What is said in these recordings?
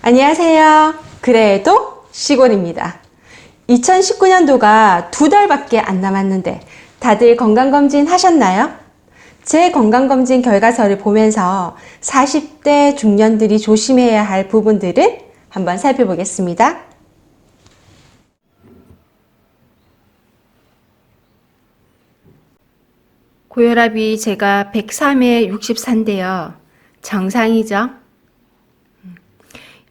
안녕하세요. 그래도 시골입니다. 2019년도가 2달밖에 안 남았는데 다들 건강검진 하셨나요? 제 건강검진 결과서를 보면서 40대 중년들이 조심해야 할 부분들을 한번 살펴보겠습니다. 고혈압이 제가 103에 64인데요. 정상이죠?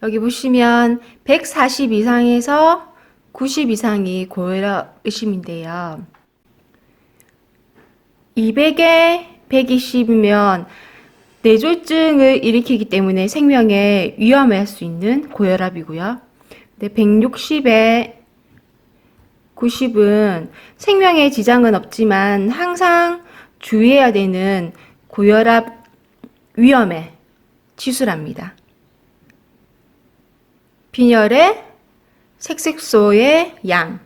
여기 보시면 140 이상에서 90 이상이 고혈압 의심인데요. 200에 120이면 뇌졸중을 일으키기 때문에 생명에 위험할 수 있는 고혈압이고요. 160에 90은 생명에 지장은 없지만 항상 주의해야 되는 고혈압 위험의 치수랍니다. 빈혈의 색색소의 양.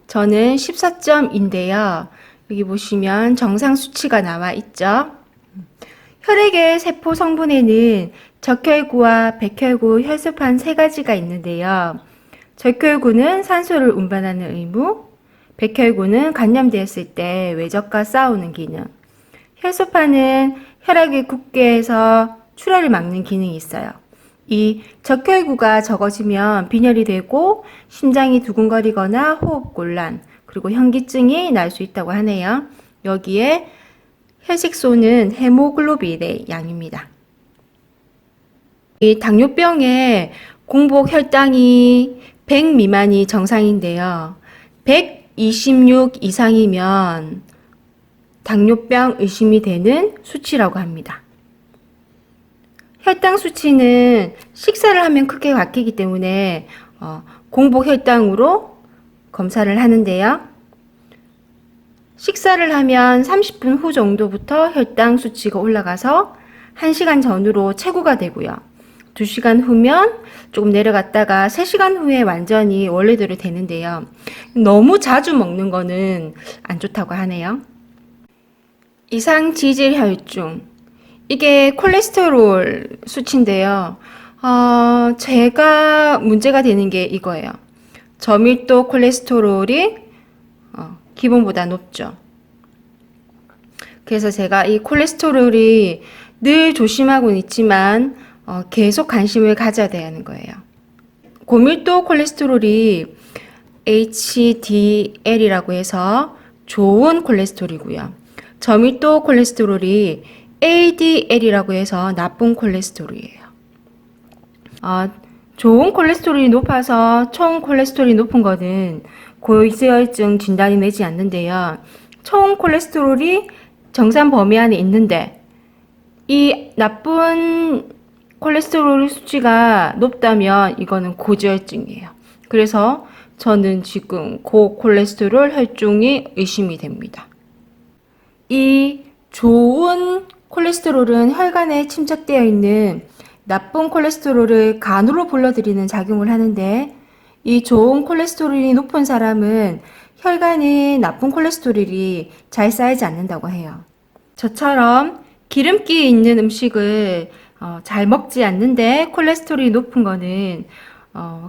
저는 14점인데요. 여기 보시면 정상 수치가 나와 있죠. 혈액의 세포 성분에는 적혈구와 백혈구, 혈소판 세 가지가 있는데요. 적혈구는 산소를 운반하는 의무, 백혈구는 감염되었을 때 외적과 싸우는 기능, 혈소판은 혈액을 굳게 해서 출혈을 막는 기능이 있어요. 이 적혈구가 적어지면 빈혈이 되고 심장이 두근거리거나 호흡곤란, 그리고 현기증이 날 수 있다고 하네요. 여기에 혈색소는 헤모글로빈의 양입니다. 이 당뇨병의 공복 혈당이 100 미만이 정상인데요. 126 이상이면 당뇨병 의심이 되는 수치라고 합니다. 혈당 수치는 식사를 하면 크게 바뀌기 때문에 공복 혈당으로 검사를 하는데요. 식사를 하면 30분 후 정도부터 혈당 수치가 올라가서 1시간 전후로 최고가 되고요. 2시간 후면 조금 내려갔다가 3시간 후에 완전히 원래대로 되는데요. 너무 자주 먹는 거는 안 좋다고 하네요. 이상 지질 혈중. 이게 콜레스테롤 수치인데요. 제가 문제가 되는 게 이거예요. 저밀도 콜레스테롤이 기본보다 높죠. 그래서 제가 이 콜레스테롤이 늘 조심하고는 있지만 계속 관심을 가져야 되는 거예요. 고밀도 콜레스테롤이 HDL이라고 해서 좋은 콜레스테롤이고요. 저밀도 콜레스테롤이 LDL이라고 해서 나쁜 콜레스테롤이에요. 좋은 콜레스테롤이 높아서 총 콜레스테롤이 높은 거는 고지혈증 진단이 내지 않는데요. 총 콜레스테롤이 정상 범위 안에 있는데 이 나쁜 콜레스테롤 수치가 높다면 이거는 고지혈증이에요. 그래서 저는 지금 고콜레스테롤 혈중이 의심이 됩니다. 이 좋은 콜레스테롤은 혈관에 침착되어 있는 나쁜 콜레스테롤을 간으로 불러들이는 작용을 하는데 이 좋은 콜레스테롤이 높은 사람은 혈관에 나쁜 콜레스테롤이 잘 쌓이지 않는다고 해요. 저처럼 기름기 있는 음식을 잘 먹지 않는데 콜레스테롤이 높은 거는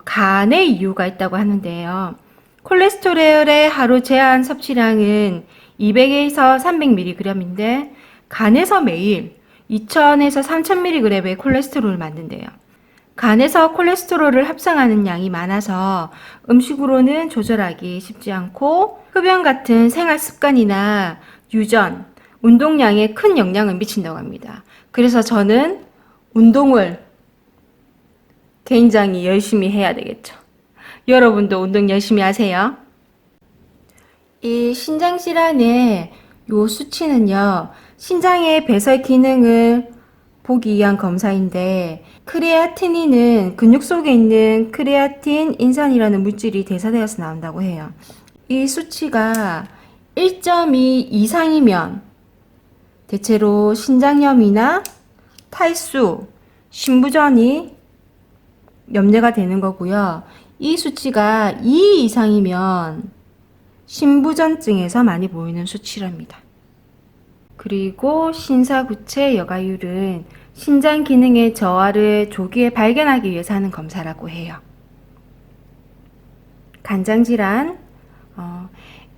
간의 이유가 있다고 하는데요. 콜레스테롤의 하루 제한 섭취량은 200에서 300mg인데 간에서 매일 2000에서 3000mg의 콜레스테롤을 만든대요. 간에서 콜레스테롤을 합성하는 양이 많아서 음식으로는 조절하기 쉽지 않고 흡연 같은 생활 습관이나 유전, 운동량에 큰 영향을 미친다고 합니다. 그래서 저는 운동을 굉장히 열심히 해야 되겠죠. 여러분도 운동 열심히 하세요. 이 신장질환의 요 수치는요, 신장의 배설 기능을 보기 위한 검사인데, 크레아티닌은 근육 속에 있는 크레아틴 인산이라는 물질이 대사되어서 나온다고 해요. 이 수치가 1.2 이상이면 대체로 신장염이나 탈수, 신부전이 염려가 되는 거고요. 이 수치가 2 이상이면 신부전증에서 많이 보이는 수치랍니다. 그리고 신사구체 여과율은 신장 기능의 저하를 조기에 발견하기 위해서 하는 검사라고 해요. 간장질환,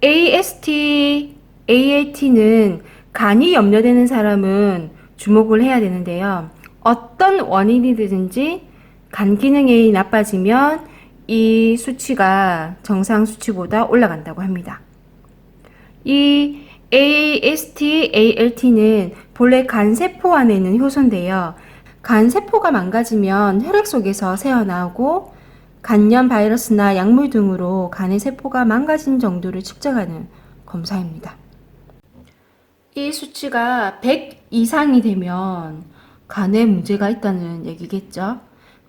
AST, ALT는 간이 염려되는 사람은 주목을 해야 되는데요. 어떤 원인이든지 간 기능이 나빠지면 이 수치가 정상 수치보다 올라간다고 합니다. 이 AST, ALT는 본래 간세포 안에 있는 효소인데요. 간세포가 망가지면 혈액 속에서 새어나오고 간염 바이러스나 약물 등으로 간의 세포가 망가진 정도를 측정하는 검사입니다. 이 수치가 100 이상이 되면 간에 문제가 있다는 얘기겠죠.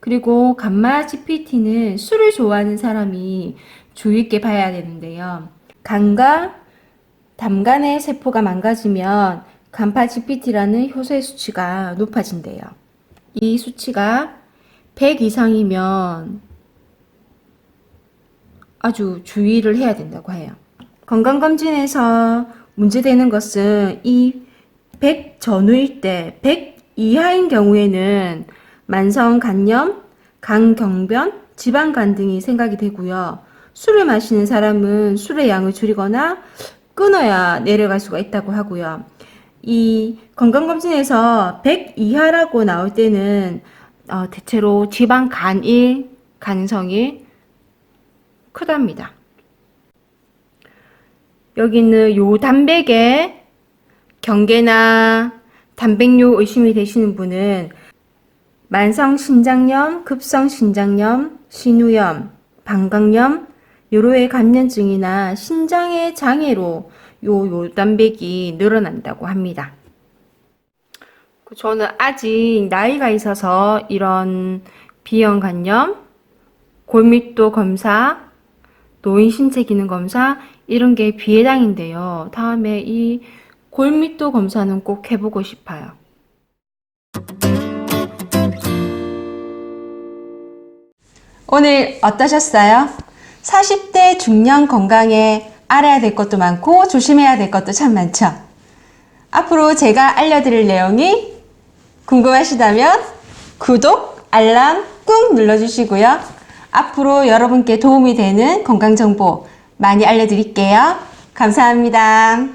그리고 감마 GPT는 술을 좋아하는 사람이 주의 있게 봐야 되는데요. 간과 담간의 세포가 망가지면 간파 GPT라는 효소의 수치가 높아진대요. 이 수치가 100 이상이면 아주 주의를 해야 된다고 해요. 건강검진에서 문제되는 것은 이 100 전후일 때 100 이하인 경우에는 만성 간염, 간경변, 지방간 등이 생각이 되고요. 술을 마시는 사람은 술의 양을 줄이거나 끊어야 내려갈 수가 있다고 하고요. 이 건강검진에서 100 이하라고 나올 때는 대체로 지방간일 가능성이 크답니다. 여기 있는 요 단백에 경계나 단백뇨 의심이 되시는 분은 만성신장염, 급성신장염, 신우염, 방광염, 요로의 감염증이나 신장의 장애로 요 단백이 늘어난다고 합니다. 저는 아직 나이가 있어서 이런 비형 간염, 골밀도 검사, 노인 신체 기능 검사 이런 게 비해당인데요. 다음에 이 골밀도 검사는 꼭 해보고 싶어요. 오늘 어떠셨어요? 40대 중년 건강에 알아야 될 것도 많고 조심해야 될 것도 참 많죠. 앞으로 제가 알려드릴 내용이 궁금하시다면 구독, 알람 꾹 눌러주시고요. 앞으로 여러분께 도움이 되는 건강정보 많이 알려드릴게요. 감사합니다.